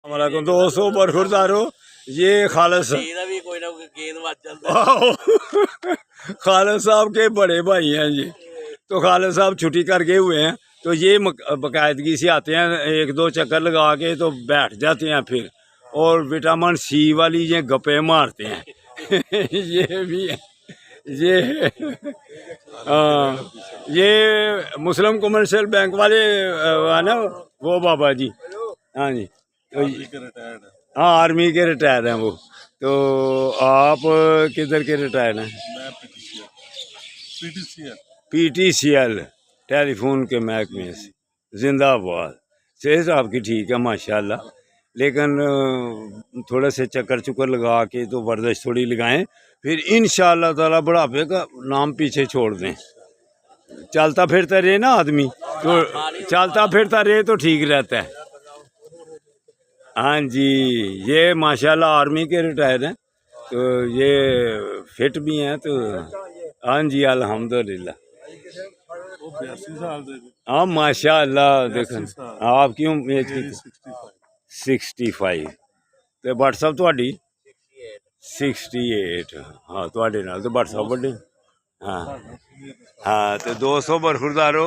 वालेकुम दोस्तों बरखुरदारो ये खालिद खालिद साहब के बड़े भाई हैं ये। तो खालिद साहब छुट्टी करके हुए हैं तो ये बाकायदगी से आते हैं, एक दो चक्कर लगा के तो बैठ जाते हैं फिर, और विटामिन सी वाली ये गप्पे मारते हैं ये भी है ये। ये मुस्लिम कमर्शियल बैंक वाले है ना वो बाबा जी। हाँ जी, हाँ आर्मी के रिटायर हैं वो। तो आप किधर के रिटायर हैं? PTCL टेलीफोन के महकमे से। जिंदाबाद। सेहत आपकी ठीक है माशाल्लाह, लेकिन थोड़ा से चक्कर चुक्कर लगा के तो वर्जिश थोड़ी लगाएं, फिर इंशाअल्लाह ताला बुढ़ापे का नाम पीछे छोड़ दें। चलता फिरता रहे ना आदमी, तो चलता फिरता रहे तो ठीक रहता है। हाँ जी, ये माशाल्लाह आर्मी के रिटायर हैं, तो ये फिट भी हैं। तो हाँ जी अल्हम्दुलिल्लाह। हाँ माशाल्लाह। देखो आप क्यों 65 ਤੇ WhatsApp ਤੁਹਾਡੀ 68। हाँ ਤੁਹਾਡੇ ਨਾਲ ਤੇ WhatsApp ਵੱਡੇ। हाँ हाँ तो 200 बरखुरदारो।